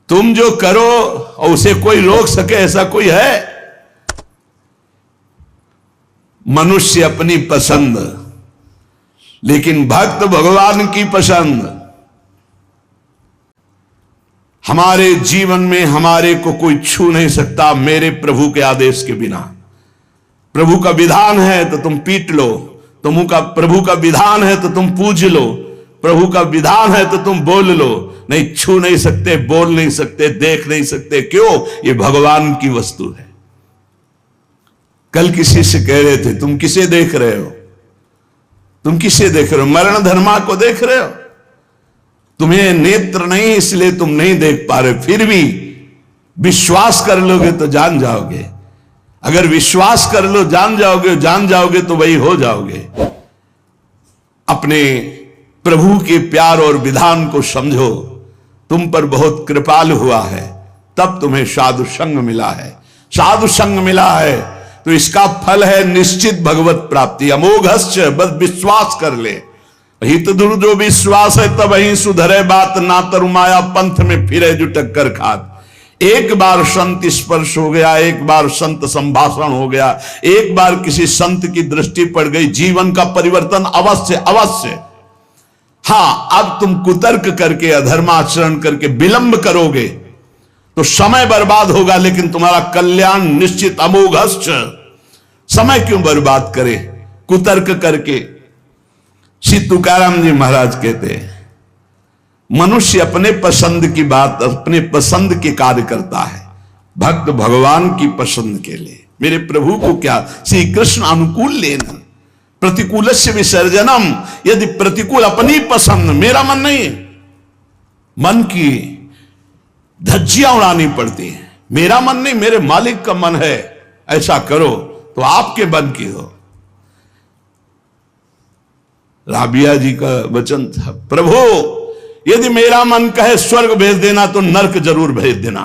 तुम जो करो और उसे कोई रोक सके ऐसा कोई है? मनुष्य अपनी पसंद, लेकिन भक्त भगवान की पसंद। हमारे जीवन में हमारे को कोई छू नहीं सकता मेरे प्रभु के आदेश के बिना। प्रभु का विधान है तो तुम पीट लो, प्रभु का विधान है तो तुम पूज लो, प्रभु का विधान है तो तुम बोल लो। नहीं, छू नहीं सकते, बोल नहीं सकते, देख नहीं सकते। क्यों? ये भगवान की वस्तु है। कल किसी से कह रहे थे, तुम किसे देख रहे हो? तुम किसे देख रहे हो? मरण धर्मा को देख रहे हो? तुम्हें नेत्र नहीं इसलिए तुम नहीं देख पा रहे, फिर भी विश्वास कर लोगे तो जान जाओगे। अगर विश्वास कर लो जान जाओगे तो वही हो जाओगे। अपने प्रभु के प्यार और विधान को समझो। तुम पर बहुत कृपालु हुआ है, तब तुम्हें साधु संग मिला है। साधु संग मिला है तो इसका फल है निश्चित भगवत प्राप्ति। अमोघश्च, बस विश्वास कर ले। हित दुर जो विश्वास है तब ही सुधरे बात, ना तरुमाया पंथ में फिरे जो टक्कर खात। एक बार संत स्पर्श हो गया, एक बार संत संभाषण हो गया, एक बार किसी संत की दृष्टि पड़ गई, जीवन का परिवर्तन अवश्य अवश्य। हाँ, अब तुम कुतर्क करके अधर्माचरण करके विलंब करोगे तो समय बर्बाद होगा, लेकिन तुम्हारा कल्याण निश्चित। अमोघश्च, समय क्यों बर्बाद करे कुतर्क करके? श्री तुकाराम जी महाराज कहते हैं, मनुष्य अपने पसंद की बात, अपने पसंद के कार्य करता है, भक्त भगवान की पसंद के लिए। मेरे प्रभु को क्या श्री कृष्ण अनुकूल लेना, प्रतिकूलस्य विसर्जनम। यदि प्रतिकूल अपनी पसंद, मेरा मन नहीं, मन की धज्जियां उड़ानी पड़ती है। मेरा मन नहीं, मेरे मालिक का मन है, ऐसा करो तो आपके मन की हो। राबिया जी का वचन था, प्रभु यदि मेरा मन कहे स्वर्ग भेज देना तो नरक जरूर भेज देना,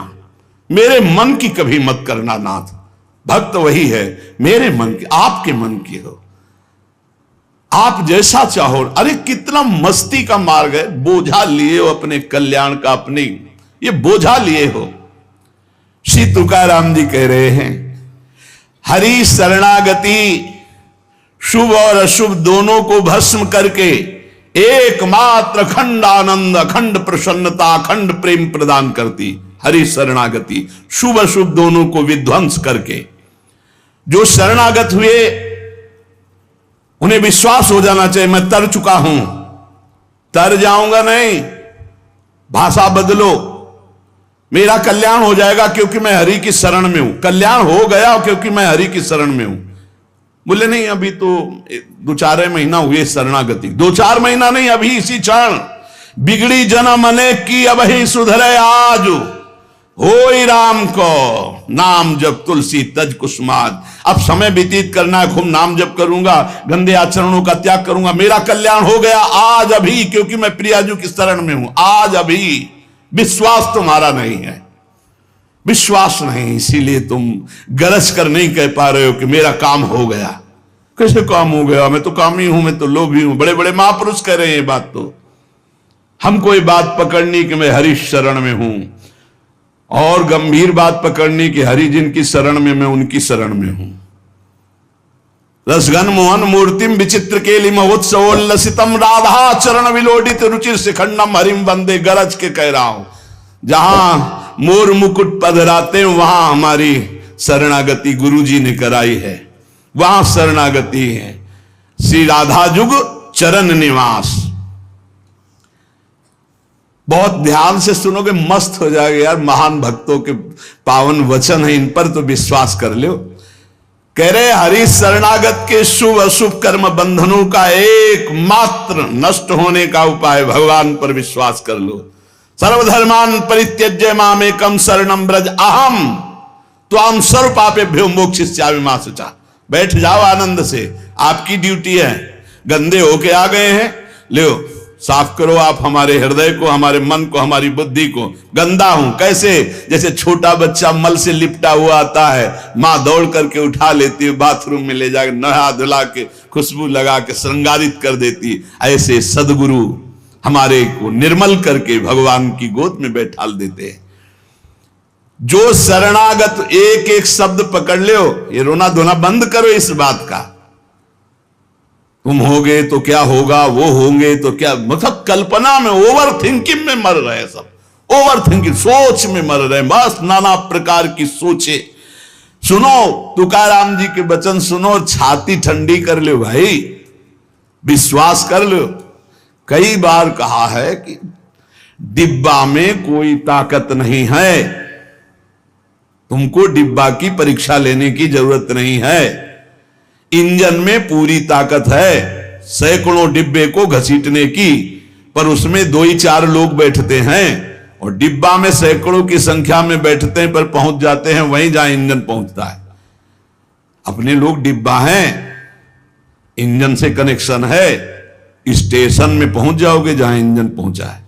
मेरे मन की कभी मत करना नाथ। भक्त वही है, मेरे मन की, आपके मन की हो, आप जैसा चाहो। अरे कितना मस्ती का मार्ग है, बोझा लिए हो अपने कल्याण का, अपनी ये बोझा लिए हो। श्री तुकाराम जी कह रहे हैं, हरि शरणागति शुभ और अशुभ दोनों को भस्म करके एकमात्र अखंड आनंद, अखंड प्रसन्नता, अखंड प्रेम प्रदान करती। हरि शरणागति, शुभ अशुभ दोनों को विध्वंस करके जो शरणागत हुए उन्हें विश्वास हो जाना चाहिए, मैं तर चुका हूं, तर जाऊंगा नहीं, भाषा बदलो, मेरा कल्याण हो जाएगा क्योंकि मैं हरि की शरण में हूं। कल्याण हो गया क्योंकि मैं हरि की शरण में हूं। बोले नहीं, अभी तो 2-4 महीना हुए शरणागति, 2-4 महीना नहीं, अभी इसी क्षण। बिगड़ी जन्म अनेक की अब ही सुधरे आज, होई राम को नाम जब तुलसी तज कुसुमाज। अब समय व्यतीत करना है, खूब नाम जप करूंगा, गंदे आचरणों का त्याग करूंगा, मेरा कल्याण हो गया आज अभी, क्योंकि मैं प्रियाजू की शरण में हूं। आज अभी विश्वास तुम्हारा नहीं है, विश्वास नहीं, इसीलिए तुम गरज कर नहीं कह पा रहे हो कि मेरा काम हो गया। कैसे काम हो गया? मैं तो कामी हूं, मैं तो लोभी हूं। बड़े बड़े महापुरुष कह रहे हैं ये बात। तो हमको ये बात पकड़नी कि मैं हरि शरण में हूं, और गंभीर बात पकड़नी कि हरि जिनकी शरण में, मैं उनकी शरण में हूं। रसघन मोहन मूर्तिम विचित्र केलि महोत्सवोल्लसितम राधा चरण विलोडित रुचिर शिखंडम हरिम वंदे। गरज के कह रहा हूं, जहां मोर मुकुट पधराते वहां हमारी शरणागति गुरु जी ने कराई है, वहां शरणागति है। श्री राधा जुग चरण निवास। बहुत ध्यान से सुनोगे, मस्त हो जाएगा यार। महान भक्तों के पावन वचन है, इन पर तो विश्वास कर लो। कह रहे हरि शरणागत के शुभ अशुभ कर्म बंधनों का एकमात्र नष्ट होने का उपाय भगवान पर विश्वास कर लो। सर्वधर्मान परित्यज्य मामेकम शरणम ब्रज अहम त्वाम सर्व पापेभ्यो मोक्षयिष्यामि मा शुचा। बैठ जाओ आनंद से, आपकी ड्यूटी है। गंदे होके आ गए हैं, लो साफ करो आप हमारे हृदय को, हमारे मन को, हमारी बुद्धि को। गंदा हूं कैसे? जैसे छोटा बच्चा मल से लिपटा हुआ आता है, माँ दौड़ करके उठा लेती है, बाथरूम में ले जाकर नहा धुला के खुशबू लगा के श्रृंगारित कर देती। ऐसे सदगुरु हमारे को निर्मल करके भगवान की गोद में बैठाल देते हैं। जो शरणागत, एक एक शब्द पकड़ लो, ये रोना धोना बंद करो इस बात का। तुम होगे तो क्या होगा, वो होंगे तो क्या, मतलब कल्पना में, ओवर थिंकिंग में मर रहे सब, ओवर थिंकिंग, सोच में मर रहे, बस नाना प्रकार की सोचे। सुनो तुकाराम जी के वचन सुनो, छाती ठंडी कर लो भाई, विश्वास कर लो। कई बार कहा है कि डिब्बा में कोई ताकत नहीं है, तुमको डिब्बा की परीक्षा लेने की जरूरत नहीं है। इंजन में पूरी ताकत है, सैकड़ों डिब्बे को घसीटने की, पर उसमें 2 ही 4 लोग बैठते हैं, और डिब्बा में सैकड़ों की संख्या में बैठते हैं पर पहुंच जाते हैं वहीं जहां इंजन पहुंचता है। अपने लोग डिब्बा हैं, इंजन से कनेक्शन है, स्टेशन में पहुंच जाओगे जहां इंजन पहुंचा है।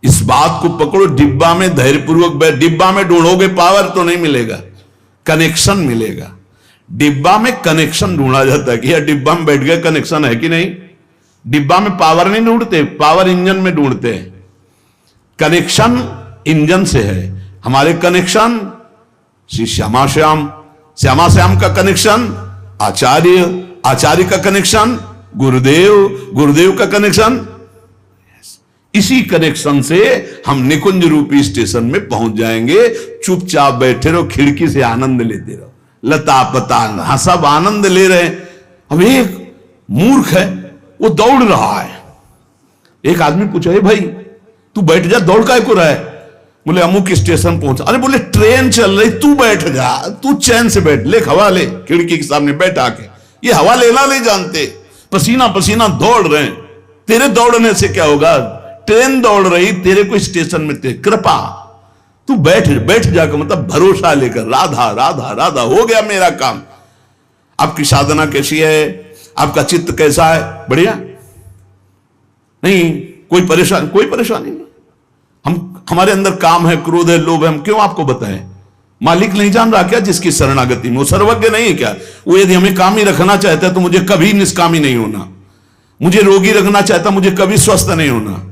इस बात को पकड़ो, डिब्बा में धैर्यपूर्वक बैठ, डिब्बा में ढूंढोगे पावर तो नहीं मिलेगा, कनेक्शन मिलेगा। डिब्बा में कनेक्शन ढूंढा जाता है कि यार डिब्बा में बैठ गए, कनेक्शन है कि नहीं। डिब्बा में पावर नहीं ढूंढते, पावर इंजन में ढूंढते हैं। कनेक्शन इंजन से है, हमारे कनेक्शन श्री श्यामा श्याम, श्यामा श्याम का कनेक्शन आचार्य, आचार्य का कनेक्शन गुरुदेव, गुरुदेव का कनेक्शन। इसी कनेक्शन से हम निकुंज रूपी स्टेशन में पहुंच जाएंगे। चुपचाप बैठे रहो, खिड़की से आनंद लेते रहो, लता पता सब आनंद ले रहे हैं। अब एक मूर्ख है, वो दौड़ रहा है। एक आदमी पूछा, भाई तू बैठ जा, दौड़ काय को रहा है? बोले अमुक स्टेशन पहुंचा। अरे बोले ट्रेन चल रही, तू बैठ जा, तू चैन से बैठ, ले हवा ले, खिड़की के सामने बैठ आके। ये हवा लेना नहीं जानते, पसीना पसीना दौड़ रहे हैं। तेरे दौड़ने से क्या होगा, ट्रेन दौड़ रही, तेरे को स्टेशन में तेरे कृपा, तू बैठ बैठ जाकर, मतलब भरोसा लेकर, राधा राधा राधा, हो गया मेरा काम। आपकी साधना कैसी है, आपका चित्त कैसा है, बढ़िया नहीं, कोई परेशानी नहीं। हमारे अंदर काम है, क्रोध है, लोभ है, हम क्यों आपको बताएं? मालिक नहीं जान रहा क्या जिसकी शरणागति में? वो सर्वज्ञ नहीं है क्या? वो यदि हमें काम ही रखना चाहता है तो मुझे कभी निष्कामी नहीं होना, मुझे रोगी रखना चाहता, मुझे कभी स्वस्थ नहीं होना।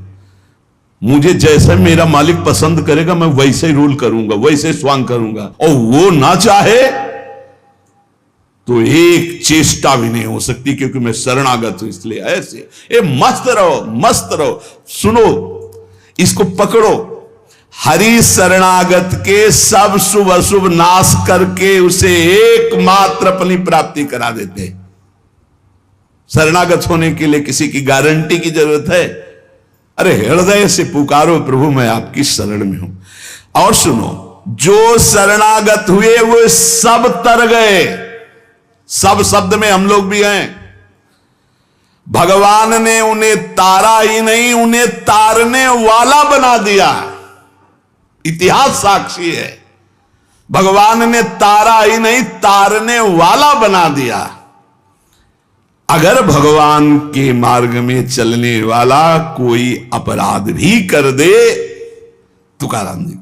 मुझे जैसे मेरा मालिक पसंद करेगा मैं वैसे ही रूल करूंगा, वैसे ही स्वांग करूंगा, और वो ना चाहे तो एक चेष्टा भी नहीं हो सकती, क्योंकि मैं शरणागत हूं। इसलिए ऐसे ए मस्त रहो, मस्त रहो। सुनो, इसको पकड़ो, हरि शरणागत के सब शुभ अशुभ नाश करके उसे एकमात्र अपनी प्राप्ति करा देते। शरणागत होने के लिए किसी की गारंटी की जरूरत है? अरे हृदय से पुकारो, प्रभु मैं आपकी शरण में हूं। और सुनो, जो शरणागत हुए वो सब तर गए। सब शब्द में हम लोग भी हैं। भगवान ने उन्हें तारा ही नहीं, उन्हें तारने वाला बना दिया। इतिहास साक्षी है, भगवान ने तारा ही नहीं, तारने वाला बना दिया। अगर भगवान के मार्ग में चलने वाला कोई अपराध भी कर दे, तुकाराम जी,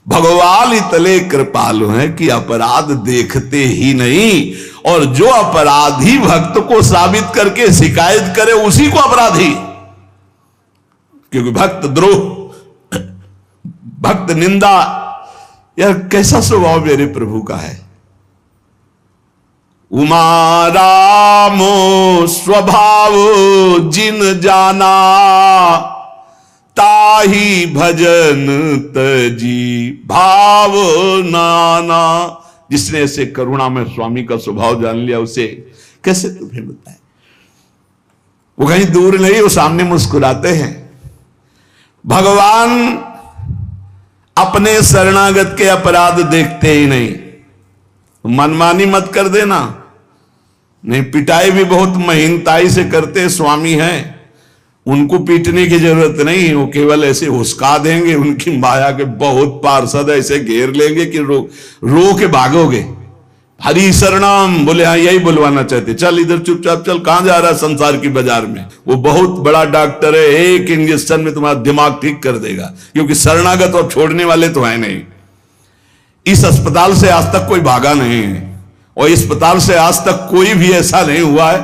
भगवान इतने कृपालु हैं कि अपराध देखते ही नहीं, और जो अपराधी भक्त को साबित करके शिकायत करे उसी को अपराधी। क्योंकि भक्त द्रोह, भक्त निंदा, यार कैसा स्वभाव मेरे प्रभु का है। उमा रामो स्वभाव जिन जाना, ताही भजन तजी भाव नाना। जिसने ऐसे करुणा में स्वामी का स्वभाव जान लिया, उसे कैसे तुम्हें बताएं। वो कहीं दूर नहीं, वो सामने मुस्कुराते हैं। भगवान अपने शरणागत के अपराध देखते ही नहीं। मनमानी मत कर देना, नहीं पिटाई भी बहुत महीनताई से करते स्वामी हैं, उनको पीटने की जरूरत नहीं, वो केवल ऐसे हुस्का देंगे। उनकी माया के बहुत पार्षद ऐसे घेर लेंगे कि रो के भागोगे। हरि शरणम बोले, हाँ यही बुलवाना चाहते, चल इधर चुपचाप चल, कहां जा रहा है संसार की बाजार में। वो बहुत बड़ा डॉक्टर है, एक इंजेक्शन में तुम्हारा दिमाग ठीक कर देगा, क्योंकि शरणागत और छोड़ने वाले तो है नहीं। इस अस्पताल से आज तक कोई भागा नहीं है, और इस अस्पताल से आज तक कोई भी ऐसा नहीं हुआ है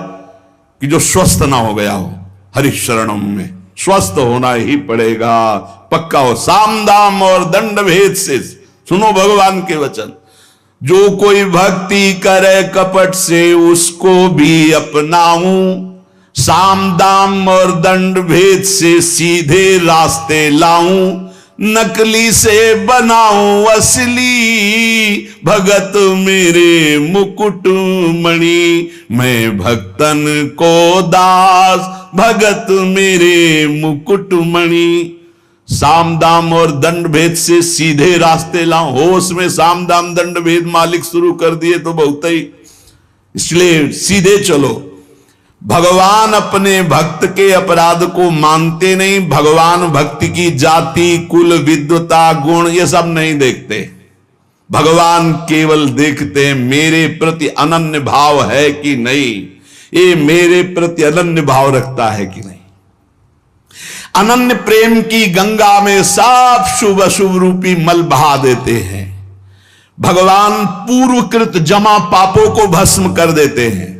कि जो स्वस्थ ना हो गया हो। हरि शरणम में स्वस्थ होना ही पड़ेगा, पक्का हो। साम दाम और दंड भेद से सुनो भगवान के वचन, जो कोई भक्ति करे कपट से उसको भी अपनाऊं, साम दाम और दंड भेद से सीधे रास्ते लाऊं, नकली से बनाऊं असली, भगत मेरे मुकुट मणि, मैं भक्तन को दास, भगत मेरे मुकुट मणि। साम दाम और दंड भेद से सीधे रास्ते लाऊं, होश में साम दाम दंड भेद मालिक शुरू कर दिए तो बहुत ही, इसलिए सीधे चलो। भगवान अपने भक्त के अपराध को मानते नहीं, भगवान भक्ति की जाति कुल विद्वता गुण ये सब नहीं देखते, भगवान केवल देखते हैं मेरे प्रति अनन्य भाव है कि नहीं, ये मेरे प्रति अनन्य भाव रखता है कि नहीं। अनन्य प्रेम की गंगा में साफ शुभ अशुभ रूपी मल बहा देते हैं। भगवान पूर्वकृत जमा पापों को भस्म कर देते हैं।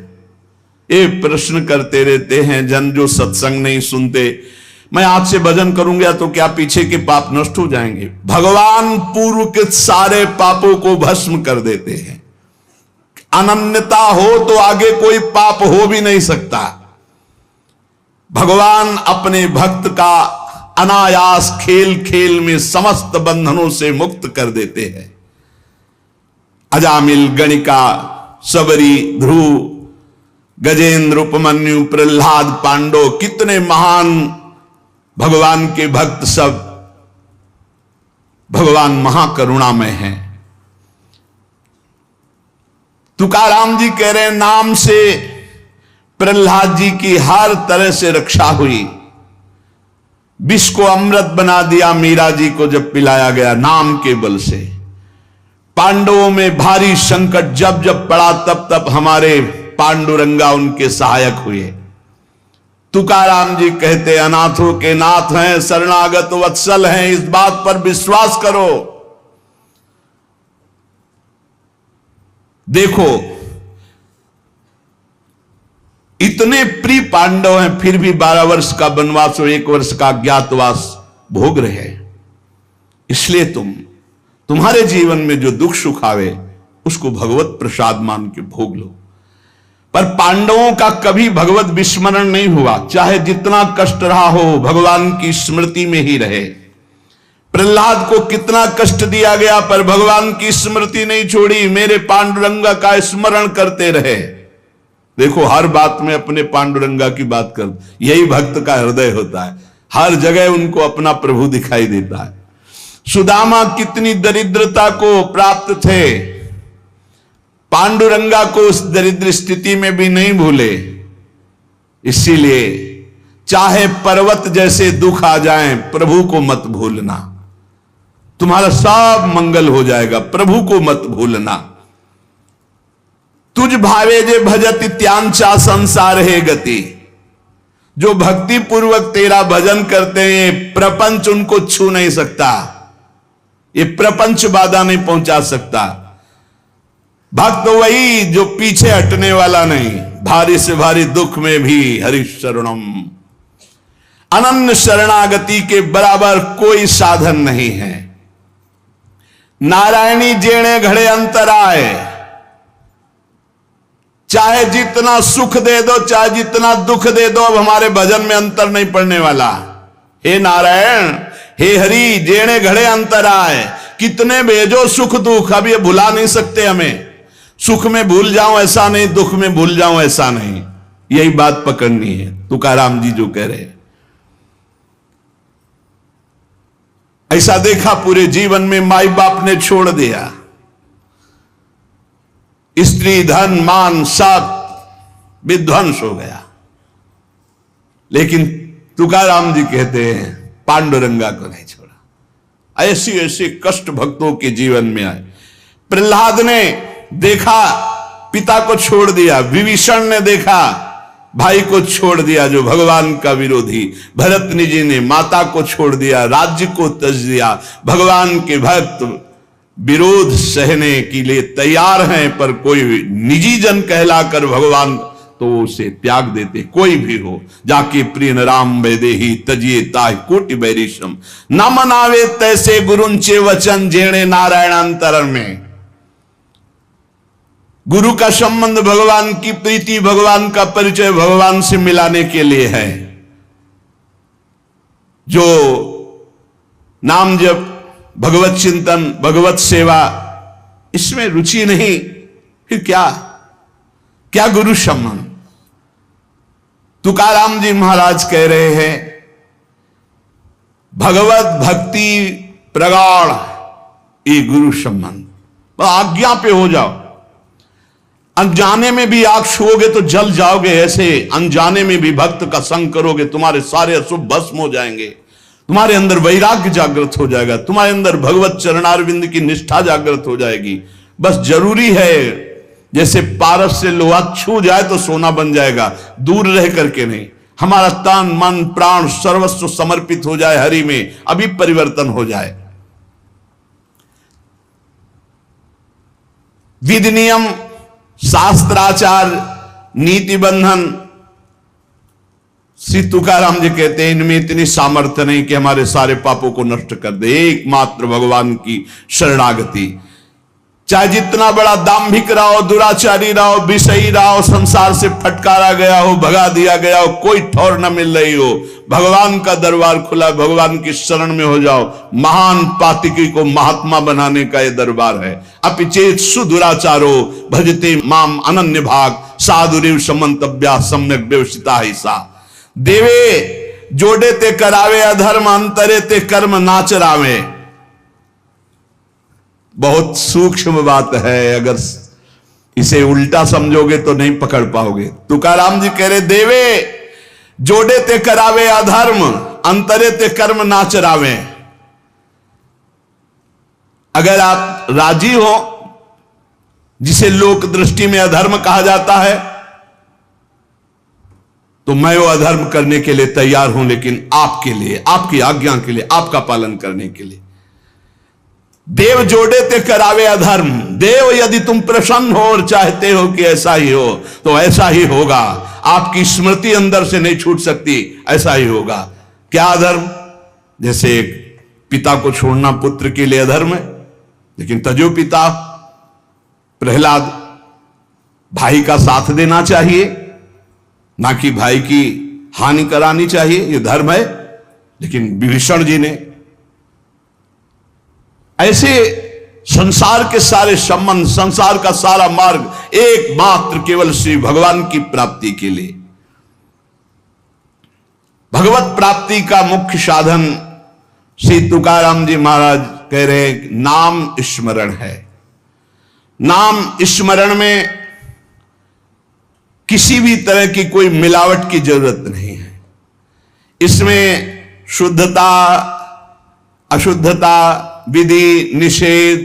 ये प्रश्न करते रहते हैं जन जो सत्संग नहीं सुनते, मैं आज से भजन करूंगा तो क्या पीछे के पाप नष्ट हो जाएंगे? भगवान पूर्वकृत सारे पापों को भस्म कर देते हैं। अनन्यता हो तो आगे कोई पाप हो भी नहीं सकता। भगवान अपने भक्त का अनायास खेल खेल में समस्त बंधनों से मुक्त कर देते हैं। अजामिल, गणिका, सबरी, ध्रुव, गजेंद्र, उपमन्यु, प्रहलाद, पांडव, कितने महान भगवान के भक्त, सब भगवान महाकरुणामय हैं। तुकाराम जी कह रहे हैं नाम से प्रहलाद जी की हर तरह से रक्षा हुई। विष को अमृत बना दिया मीरा जी को जब पिलाया गया नाम के बल से। पांडवों में भारी संकट जब जब पड़ा तब तब हमारे पांडुरंगा उनके सहायक हुए। तुकाराम जी कहते अनाथों के नाथ हैं, शरणागत वत्सल हैं, इस बात पर विश्वास करो। देखो इतने प्रिय पांडव हैं फिर भी 12 वर्ष का वनवास और 1 वर्ष का अज्ञातवास भोग रहे हैं। इसलिए तुम्हारे जीवन में जो दुख सुख आवे उसको भगवत प्रसाद मान के भोग लो। पर पांडवों का कभी भगवत विस्मरण नहीं हुआ, चाहे जितना कष्ट रहा हो भगवान की स्मृति में ही रहे। प्रहलाद को कितना कष्ट दिया गया पर भगवान की स्मृति नहीं छोड़ी, मेरे पांडुरंगा का स्मरण करते रहे। देखो हर बात में अपने पांडुरंगा की बात कर, यही भक्त का हृदय होता है। हर जगह उनको अपना प्रभु दिखाई देता है। सुदामा कितनी दरिद्रता को प्राप्त थे, पांडुरंगा को उस दरिद्र स्थिति में भी नहीं भूले। इसीलिए चाहे पर्वत जैसे दुख आ जाएं, प्रभु को मत भूलना, तुम्हारा सब मंगल हो जाएगा। प्रभु को मत भूलना। तुझ भावे जे भजत त्यांचा संसार है गति। जो भक्ति पूर्वक तेरा भजन करते हैं प्रपंच उनको छू नहीं सकता, ये प्रपंच बाधा नहीं पहुंचा सकता। भक्त वही जो पीछे हटने वाला नहीं, भारी से भारी दुख में भी हरि शरणम। अनन्य शरणागति के बराबर कोई साधन नहीं है। नारायणी जेणे घड़े अंतराय, चाहे जितना सुख दे दो चाहे जितना दुख दे दो, अब हमारे भजन में अंतर नहीं पड़ने वाला। हे नारायण, हे हरि, जेणे घड़े अंतराय, कितने भेजो सुख दुख, अब ये भुला नहीं सकते हमें। सुख में भूल जाऊं ऐसा नहीं, दुख में भूल जाऊं ऐसा नहीं, यही बात पकड़नी है। तुकाराम जी जो कह रहे, ऐसा देखा पूरे जीवन में माई बाप ने छोड़ दिया, स्त्री धन मान सब विध्वंस हो गया, लेकिन तुकाराम जी कहते हैं पांडुरंगा को नहीं छोड़ा। ऐसी ऐसी कष्ट भक्तों के जीवन में आए। प्रहलाद ने देखा पिता को छोड़ दिया, विभीषण ने देखा भाई को छोड़ दिया जो भगवान का विरोधी, भरतनी जी ने माता को छोड़ दिया, राज्य को त्यज दिया। भगवान के भक्त विरोध सहने के लिए तैयार हैं, पर कोई निजी जन कहलाकर भगवान तो उसे त्याग देते। कोई भी हो, जाके प्रिय राम वैदेही तजिए ताहि कोटि बैरिशम, न मनावे तैसे गुरुंचे वचन जेणे नारायण अंतरण में। गुरु का संबंध भगवान की प्रीति, भगवान का परिचय भगवान से मिलाने के लिए है। जो नाम जप, भगवत चिंतन, भगवत सेवा, इसमें रुचि नहीं, फिर क्या गुरु संबंध। तुकाराम जी महाराज कह रहे हैं, भगवत भक्ति प्रगाढ़ ये गुरु संबंध। आज्ञा पे हो जाओ, अनजाने में भी आग छुओगे तो जल जाओगे, ऐसे अनजाने में भी भक्त का संग करोगे, तुम्हारे सारे अशुभ भस्म हो जाएंगे, तुम्हारे अंदर वैराग्य जागृत हो जाएगा, तुम्हारे अंदर भगवत चरणारविंद की निष्ठा जागृत हो जाएगी। बस जरूरी है, जैसे पारस से लोहा छू जाए तो सोना बन जाएगा, दूर रह करके नहीं। हमारा तन मन प्राण सर्वस्व समर्पित हो जाए हरि में, अभी परिवर्तन हो जाए। विधि नियम शास्त्राचार नीति बंधन, श्री तुकाराम जी कहते हैं इनमें इतनी सामर्थ्य नहीं कि हमारे सारे पापों को नष्ट कर दे। एकमात्र भगवान की शरणागति, चाहे जितना बड़ा दाम्भिक रहा हो, दुराचारी रहा हो, विषयी रहा हो, संसार से फटकारा गया हो, भगा दिया गया हो, कोई ठौर न मिल रही हो, भगवान का दरबार खुला, भगवान की शरण में हो जाओ। महान पातिकी को महात्मा बनाने का यह दरबार है। अपिचेत सुदुराचारो भजते माम अनन्य भाग, साधुरेव समंतव्या सम्यक व्यवसिता ही सा। देवे जोड़े ते करावे अधर्म, अंतरे ते कर्म नाचरावे। बहुत सूक्ष्म बात है, अगर इसे उल्टा समझोगे तो नहीं पकड़ पाओगे। तुकाराम जी कह रहे, देवे जोड़े ते करावे अधर्म, अंतरे ते कर्म नाचरावे। अगर आप राजी हो, जिसे लोक दृष्टि में अधर्म कहा जाता है, तो मैं वो अधर्म करने के लिए तैयार हूं, लेकिन आपके लिए, आपकी आज्ञा के लिए, आपका पालन करने के लिए। देव जोड़े ते करावे अधर्म। देव यदि तुम प्रसन्न हो और चाहते हो कि ऐसा ही हो, तो ऐसा ही होगा। आपकी स्मृति अंदर से नहीं छूट सकती, ऐसा ही होगा। क्या अधर्म? जैसे पिता को छोड़ना पुत्र के लिए अधर्म है, लेकिन तजो पिता प्रहलाद, भाई का साथ देना चाहिए, ना कि भाई की हानि करानी चाहिए, यह धर्म है। लेकिन विभीषण जी ने ऐसे संसार के सारे संबंध, संसार का सारा मार्ग एकमात्र केवल श्री भगवान की प्राप्ति के लिए। भगवत प्राप्ति का मुख्य साधन श्री तुकाराम जी महाराज कह रहे हैं, नाम स्मरण है। नाम स्मरण में किसी भी तरह की कोई मिलावट की जरूरत नहीं है। इसमें शुद्धता, अशुद्धता, विधि निषेध,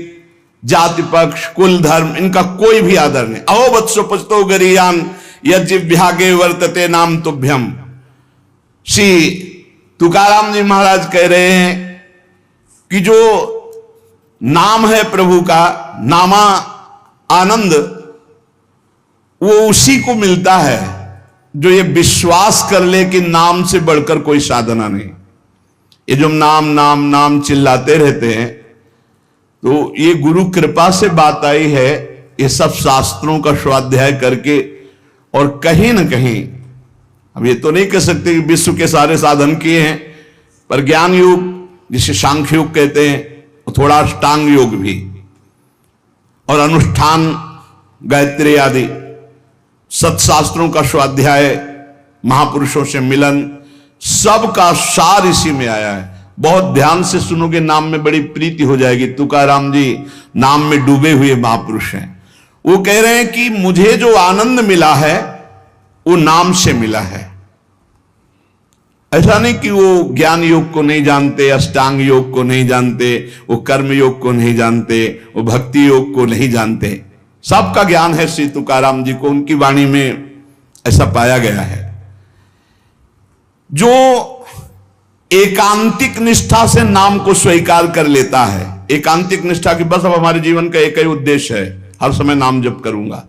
जाति पक्ष, कुल धर्म, इनका कोई भी आदर नहीं। अहो वत्सो पचतो गरीयान यज्ञ वर्तते नाम तुभ्यम। श्री तुकाराम जी महाराज कह रहे हैं कि जो नाम है प्रभु का, नामा आनंद, वो उसी को मिलता है जो ये विश्वास कर ले कि नाम से बढ़कर कोई साधना नहीं। ये जो नाम नाम नाम चिल्लाते रहते हैं, तो ये गुरु कृपा से बात आई है। ये सब शास्त्रों का स्वाध्याय करके, और कहीं ना कहीं, अब ये तो नहीं कह सकते कि विश्व के सारे साधन किए हैं, पर ज्ञान योग जिसे सांख्य योग कहते हैं, थोड़ा अष्टांग योग भी, और अनुष्ठान, गायत्री आदि सत्शास्त्रों का स्वाध्याय, महापुरुषों से मिलन, सबका सार इसी में आया है। बहुत ध्यान से सुनोगे, नाम में बड़ी प्रीति हो जाएगी। तुकाराम जी नाम में डूबे हुए महापुरुष हैं। वो कह रहे हैं कि मुझे जो आनंद मिला है वो नाम से मिला है। ऐसा नहीं कि वो ज्ञान योग को नहीं जानते, अष्टांग योग को नहीं जानते, वो कर्म योग को नहीं जानते, वो भक्ति योग को नहीं जानते। सबका ज्ञान है श्री तुकाराम जी को, उनकी वाणी में ऐसा पाया गया है। जो एकांतिक निष्ठा से नाम को स्वीकार कर लेता है, एकांतिक निष्ठा की बस अब हमारे जीवन का एक ही उद्देश्य है, हर समय नाम जप करूंगा,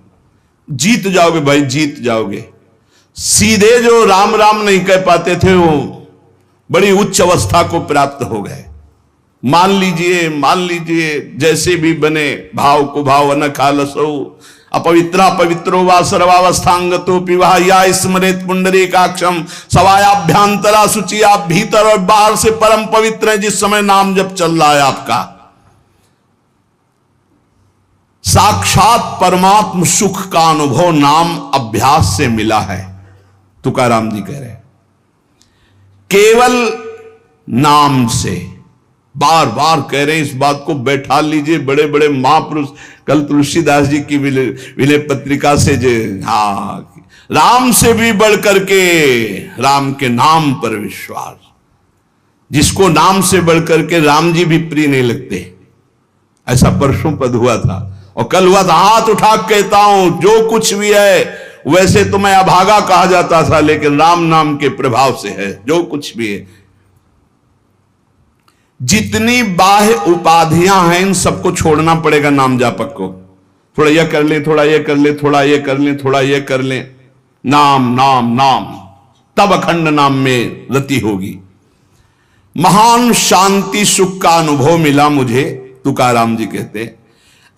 जीत जाओगे भाई, जीत जाओगे। सीधे जो राम राम नहीं कह पाते थे वो बड़ी उच्च अवस्था को प्राप्त हो गए। मान लीजिए जैसे भी बने भाव को भाव न खालसो अपवित्रा पवित्रो वा सर्वावस्थांगतो पिवा या स्मरेत पुंडरीकाक्षम सवायाभ्यांतरा शुचि। आप भीतर और बाहर से परम पवित्र है जिस समय नाम जब चल रहा है आपका। साक्षात परमात्म सुख का अनुभव नाम अभ्यास से मिला है। तुकाराम जी कह रहे हैं केवल नाम से, बार बार कह रहे हैं इस बात को बैठा लीजिए। बड़े बड़े महापुरुष कल तुलसीदास जी की विनय पत्रिका से जो राम से भी बढ़कर के राम के नाम पर विश्वास, जिसको नाम से बढ़कर के राम जी भी प्रिय नहीं लगते। ऐसा परसों पद हुआ था और कल हुआ था। हाथ उठा कहता हूं जो कुछ भी है वैसे तो मैं अभागा कहा जाता था, लेकिन राम नाम के प्रभाव से है जो कुछ भी है। जितनी बाह्य उपाधियां हैं इन सबको छोड़ना पड़ेगा नाम जापक को। थोड़ा यह कर ले, थोड़ा यह कर ले, थोड़ा यह कर ले, थोड़ा यह कर ले। नाम नाम नाम, तब अखंड नाम में रति होगी। महान शांति सुख का अनुभव मिला मुझे, तुकाराम जी कहते।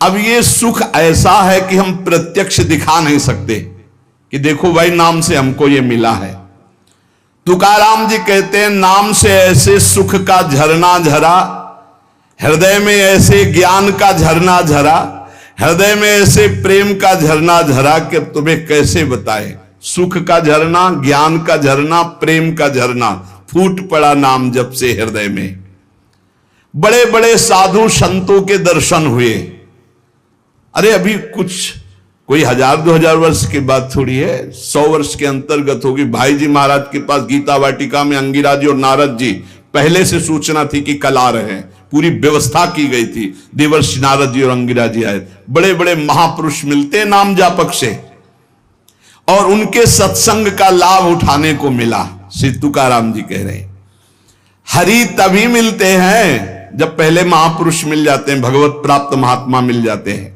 अब ये सुख ऐसा है कि हम प्रत्यक्ष दिखा नहीं सकते कि देखो भाई नाम से हमको ये मिला है। तुकाराम जी कहते हैं नाम से ऐसे सुख का झरना झरा, हृदय में ऐसे ज्ञान का झरना झरा, हृदय में ऐसे प्रेम का झरना झरा कि तुम्हें कैसे बताए। सुख का झरना, ज्ञान का झरना, प्रेम का झरना फूट पड़ा नाम जब से हृदय में। बड़े बड़े साधु संतों के दर्शन हुए। अरे अभी कुछ कोई 1000-2000 वर्ष की बात थोड़ी है, 100 वर्ष के अंतर्गत होगी। भाई जी महाराज के पास गीता वाटिका में अंगिरा जी और नारद जी पहले से सूचना थी कि कल आ रहे हैं, पूरी व्यवस्था की गई थी। देवर्षि नारद जी और अंगिरा जी आए। बड़े बड़े महापुरुष मिलते नाम जापक से और उनके सत्संग का लाभ उठाने को मिला। श्री तुकाराम जी कह रहे हैं हरि तभी मिलते हैं जब पहले महापुरुष मिल जाते हैं, भगवत प्राप्त महात्मा मिल जाते हैं।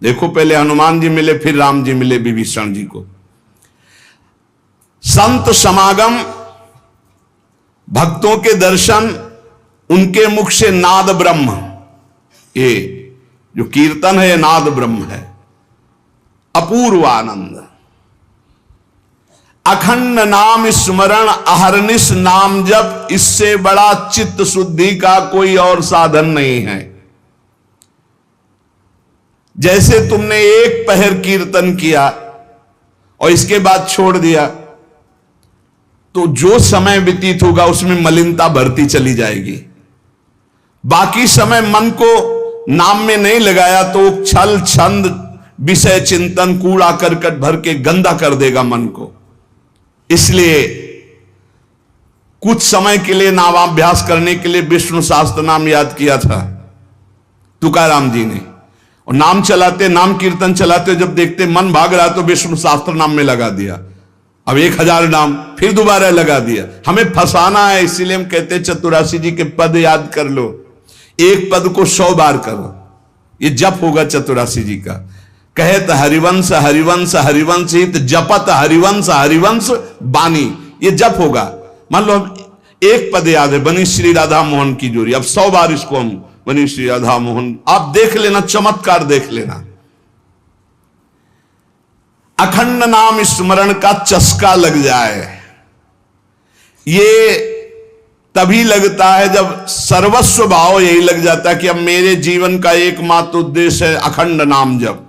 देखो पहले हनुमान जी मिले, फिर राम जी मिले विभीषण जी को। संत समागम, भक्तों के दर्शन, उनके मुख से नाद ब्रह्म, ये जो कीर्तन है ये नाद ब्रह्म है। अपूर्व आनंद, अखंड नाम स्मरण, अहरनिश नाम जप, इससे बड़ा चित्त शुद्धि का कोई और साधन नहीं है। जैसे तुमने एक पहर कीर्तन किया और इसके बाद छोड़ दिया तो जो समय व्यतीत होगा उसमें मलिनता बढ़ती चली जाएगी। बाकी समय मन को नाम में नहीं लगाया तो छल छंद विषय चिंतन कूड़ा करकट भर के गंदा कर देगा मन को। इसलिए कुछ समय के लिए नामाभ्यास करने के लिए विष्णु सहस्त्र नाम याद किया था तुकाराम जी ने, और नाम चलाते, नाम कीर्तन चलाते, जब देखते मन भाग रहा तो विष्णु सहस्त्र नाम में लगा दिया। अब 1000 नाम फिर दोबारा लगा दिया। हमें फंसाना है, इसीलिए हम कहते चतुरासी जी के पद याद कर लो, एक पद को 100 बार करो, ये जप होगा चतुरासी जी का। कहत हरिवंश हरिवंश हरिवंश हित, जपत हरिवंश हरिवंश बानी, ये जप होगा। मान लो एक पद याद है, बनी श्री राधा मोहन की जोड़ी, अब 100 बार इसको हम बनी श्री राधा मोहन, आप देख लेना, चमत्कार देख लेना। अखंड नाम स्मरण का चस्का लग जाए, ये तभी लगता है जब सर्वस्व भाव यही लग जाता है कि अब मेरे जीवन का एकमात्र उद्देश्य है अखंड नाम जप।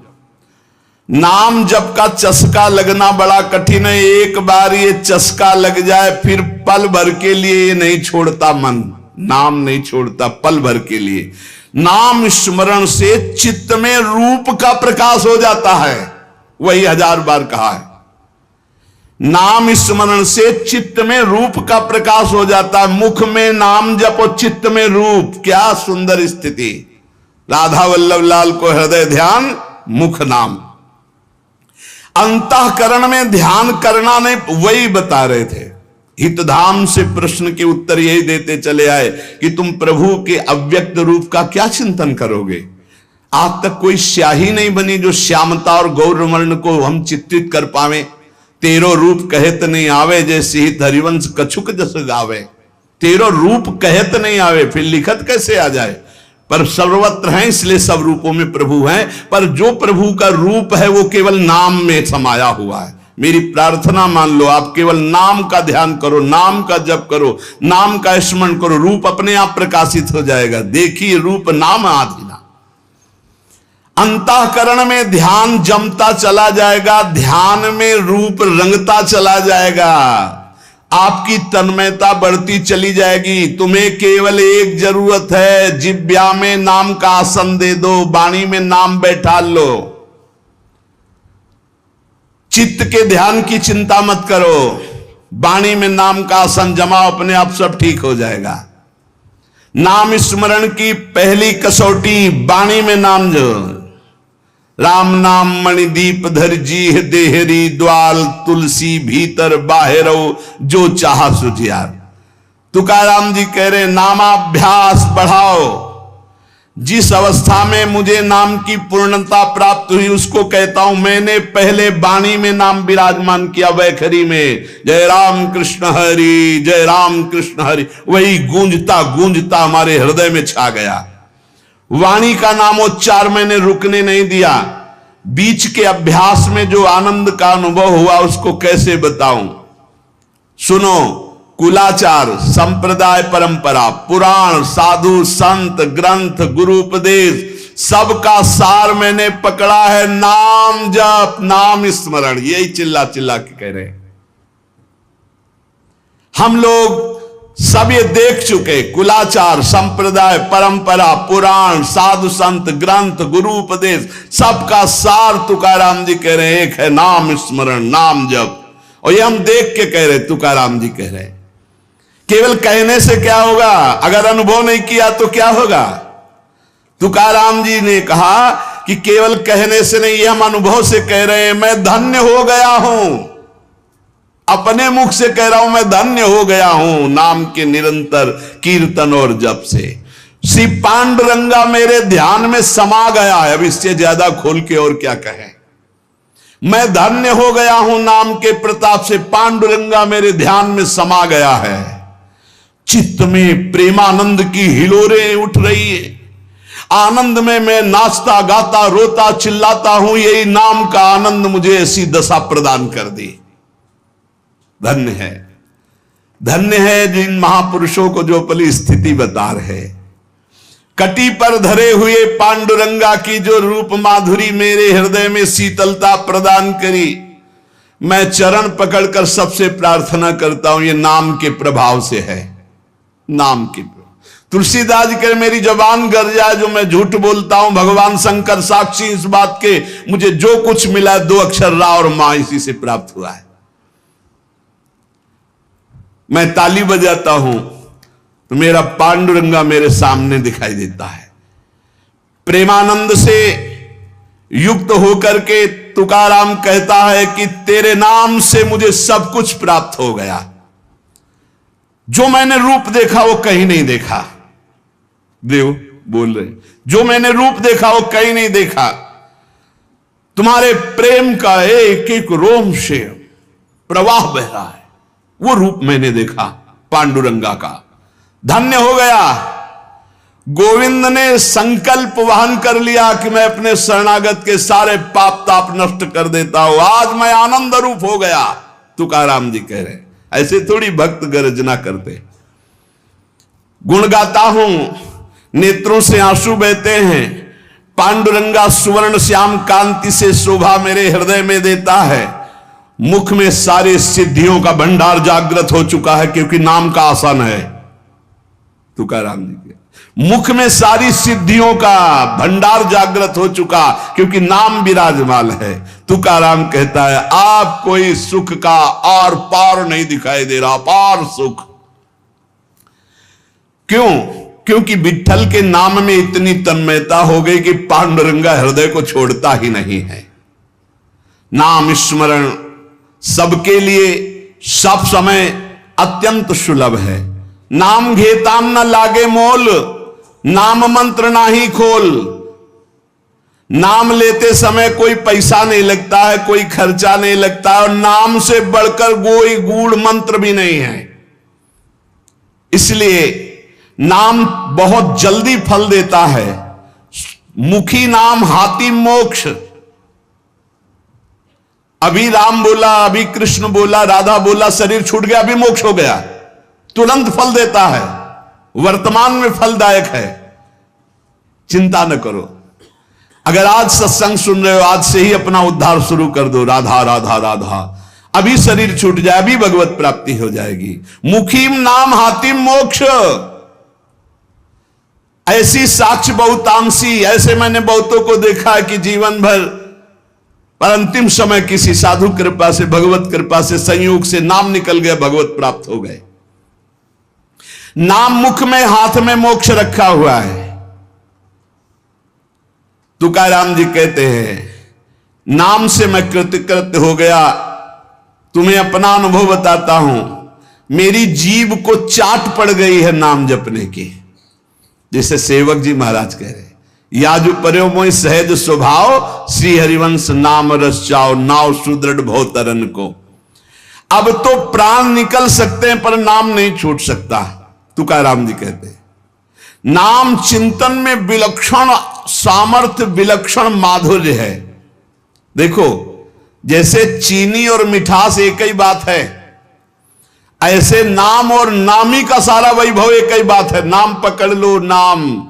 नाम जप का चस्का लगना बड़ा कठिन है। एक बार ये चस्का लग जाए फिर पल भर के लिए ये नहीं छोड़ता मन, नाम नहीं छोड़ता पल भर के लिए। नाम स्मरण से चित्त में रूप का प्रकाश हो जाता है, वही 1000 बार कहा है। नाम स्मरण से चित्त में रूप का प्रकाश हो जाता है। मुख में नाम जपो, चित्त में रूप, क्या सुंदर स्थिति। राधा वल्लभ लाल को हृदय ध्यान, मुख नाम। अंतःकरण में ध्यान करना नहीं, वही बता रहे थे। हितधाम से प्रश्न के उत्तर यही देते चले आए कि तुम प्रभु के अव्यक्त रूप का क्या चिंतन करोगे। आज तक कोई स्याही नहीं बनी जो श्यामता और गौरवर्ण को हम चित्रित कर पावे। तेरो रूप कहत नहीं आवे, जैसे ही हरिवंश कछुक जस गावे। तेरो रूप कहत नहीं आवे, फिर लिखत कैसे आ जाए? पर सर्वत्र हैं, इसलिए सब रूपों में प्रभु हैं। पर जो प्रभु का रूप है वो केवल नाम में समाया हुआ है। मेरी प्रार्थना मान लो, आप केवल नाम का ध्यान करो, नाम का जप करो, नाम का स्मरण करो, रूप अपने आप प्रकाशित हो जाएगा। देखिए रूप नाम आधीना। अंतःकरण में ध्यान जमता चला जाएगा, ध्यान में रूप रंगता चला जाएगा, आपकी तन्मयता बढ़ती चली जाएगी। तुम्हें केवल एक जरूरत है, जिब्या में नाम का आसन दे दो, वाणी में नाम बैठा लो। चित्त के ध्यान की चिंता मत करो, वाणी में नाम का आसन जमाओ, अपने आप सब ठीक हो जाएगा। नाम स्मरण की पहली कसौटी वाणी में नाम जो, राम नाम मणिदीप धर जी देहरी, द्वाल तुलसी भीतर बाहरो, जो चाह सुझियार। तुकाराम जी कह रहे नामाभ्यास बढ़ाओ। जिस अवस्था में मुझे नाम की पूर्णता प्राप्त हुई उसको कहता हूं मैंने पहले वाणी में नाम विराजमान किया, वैखरी में जय राम कृष्ण हरि, जय राम कृष्ण हरि, वही गूंजता गूंजता हमारे हृदय में छा गया। वाणी का नामोच्चार मैंने रुकने नहीं दिया। बीच के अभ्यास में जो आनंद का अनुभव हुआ उसको कैसे बताऊं? सुनो, कुलाचार, संप्रदाय, परंपरा, पुराण, साधु, संत, ग्रंथ, गुरु उपदेश, सबका सार मैंने पकड़ा है। नाम जप, नाम स्मरण, यही चिल्ला चिल्ला के कह रहे हैं। हम लोग सब ये देख चुके, कुलाचार, संप्रदाय, परंपरा, पुराण, साधु संत, ग्रंथ, गुरु उपदेश, सबका सार तुकाराम जी कह रहे हैं एक है, नाम स्मरण, नाम जप। और ये हम देख के कह रहे, तुकाराम जी कह रहे। केवल कहने से क्या होगा? अगर अनुभव नहीं किया तो क्या होगा? तुकाराम जी ने कहा कि केवल कहने से नहीं, ये हम अनुभव से कह रहे हैं। मैं धन्य हो गया हूं, अपने मुख से कह रहा हूं, मैं धन्य हो गया हूं नाम के निरंतर कीर्तन और जप से। श्री पांडुरंगा मेरे ध्यान में समा गया है। अब इससे ज्यादा खोल के और क्या कहें? मैं धन्य हो गया हूं नाम के प्रताप से, पांडुरंगा मेरे ध्यान में समा गया है। चित्त में प्रेमानंद की हिलोरें उठ रही है। आनंद में मैं नाचता गाता रोता चिल्लाता हूं। यही नाम का आनंद मुझे ऐसी दशा प्रदान कर दी। धन्य है, धन्य है जिन महापुरुषों को जो अपनी स्थिति बता रहे। कटी पर धरे हुए पांडुरंगा की जो रूप माधुरी मेरे हृदय में शीतलता प्रदान करी। मैं चरण पकड़कर सबसे प्रार्थना करता हूं, ये नाम के प्रभाव से है। नाम के तुलसीदास कर मेरी जबान गर जाए जो मैं झूठ बोलता हूं, भगवान शंकर साक्षी इस बात के, मुझे जो कुछ मिला 2 अक्षर रा और मां इसी से प्राप्त हुआ है। मैं ताली बजाता हूं तो मेरा पांडुरंगा मेरे सामने दिखाई देता है। प्रेमानंद से युक्त होकर के तुकाराम कहता है कि तेरे नाम से मुझे सब कुछ प्राप्त हो गया। जो मैंने रूप देखा वो कहीं नहीं देखा। देव बोल रहे, जो मैंने रूप देखा वो कहीं नहीं देखा। तुम्हारे प्रेम का एक एक रोम से प्रवाह बह रहा है, वो रूप मैंने देखा पांडुरंगा का। धन्य हो गया। गोविंद ने संकल्प वहन कर लिया कि मैं अपने शरणागत के सारे पाप ताप नष्ट कर देता हूं। आज मैं आनंद रूप हो गया, तुकाराम जी कह रहे। ऐसे थोड़ी भक्त गर्जना करते। गुण गाता हूं, नेत्रों से आंसू बहते हैं। पांडुरंगा सुवर्ण श्याम कांति से शोभा मेरे हृदय में देता है। मुख में सारे सिद्धियों का भंडार जागृत हो चुका है, क्योंकि नाम का आसन है। तुकाराम जी के मुख में सारी सिद्धियों का भंडार जागृत हो चुका, क्योंकि नाम विराजमान है। तुकाराम कहता है आप कोई सुख का और पार नहीं दिखाई दे रहा, पार सुख। क्यों? क्योंकि विठ्ठल के नाम में इतनी तन्मयता हो गई कि पांडुरंगा हृदय को छोड़ता ही नहीं है। नाम स्मरण सबके लिए सब समय अत्यंत सुलभ है। नाम घेताम न लागे मोल, नाम मंत्र ना ही खोल। नाम लेते समय कोई पैसा नहीं लगता है, कोई खर्चा नहीं लगता है, और नाम से बढ़कर कोई गूढ़ मंत्र भी नहीं है। इसलिए नाम बहुत जल्दी फल देता है। मुखी नाम हाथी मोक्ष। अभी राम बोला, अभी कृष्ण बोला, राधा बोला, शरीर छूट गया, अभी मोक्ष हो गया, तुरंत फल देता है, वर्तमान में फलदायक है। चिंता न करो। अगर आज सत्संग सुन रहे हो, आज से ही अपना उद्धार शुरू कर दो। राधा राधा राधा, अभी शरीर छूट जाए, अभी भगवत प्राप्ति हो जाएगी। मुखीम नाम हातिम मोक्ष। ऐसी साक्ष्य बहुतांशी, ऐसे मैंने बहुतों को देखा है कि जीवन भर पर अंतिम समय किसी साधु कृपा से, भगवत कृपा से, संयोग से नाम निकल गया, भगवत प्राप्त हो गए। नाम मुख में, हाथ में मोक्ष रखा हुआ है। तुकाराम जी कहते हैं, नाम से मैं कृतकृत्य हो गया। तुम्हें अपना अनुभव बताता हूं, मेरी जीभ को चाट पड़ गई है नाम जपने की। जैसे सेवक जी महाराज कह रहे, याजु पर्यो मोहि सहज स्वभाव, श्री हरिवंश नाम रस चाओ, नाव सुदृढ़ भव तरन को। अब तो प्राण निकल सकते हैं पर नाम नहीं छूट सकता। तुकाराम जी कहते हैं, नाम चिंतन में विलक्षण सामर्थ्य, विलक्षण माधुर्य है। देखो, जैसे चीनी और मिठास एक ही बात है, ऐसे नाम और नामी का सारा वैभव एक ही बात है। नाम पकड़ लो, नाम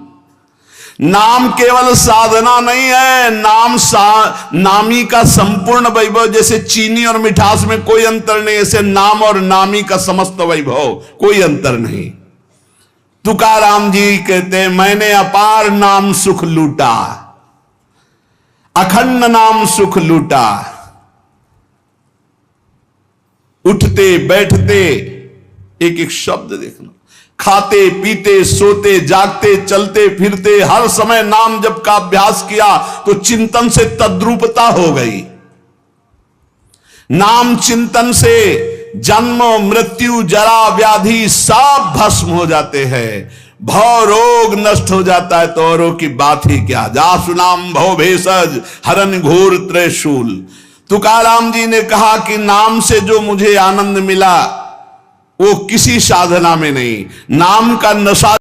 केवल साधना नहीं है, नामी का संपूर्ण वैभव। जैसे चीनी और मिठास में कोई अंतर नहीं, ऐसे नाम और नामी का समस्त वैभव, कोई अंतर नहीं। तुकाराम जी कहते हैं, मैंने अपार नाम सुख लूटा, अखंड नाम सुख लूटा। उठते बैठते एक एक शब्द देखना, खाते पीते सोते जागते चलते फिरते हर समय नाम जप का अभ्यास किया तो चिंतन से तद्रूपता हो गई। नाम चिंतन से जन्म मृत्यु जरा व्याधि सब भस्म हो जाते हैं, भव रोग नष्ट हो जाता है। तो औरों की बात ही क्या, जासु नाम भव भेषज हरन घोर त्रिशूल। तुकाराम जी ने कहा कि नाम से जो मुझे आनंद मिला वो किसी साधना में नहीं, नाम का नशा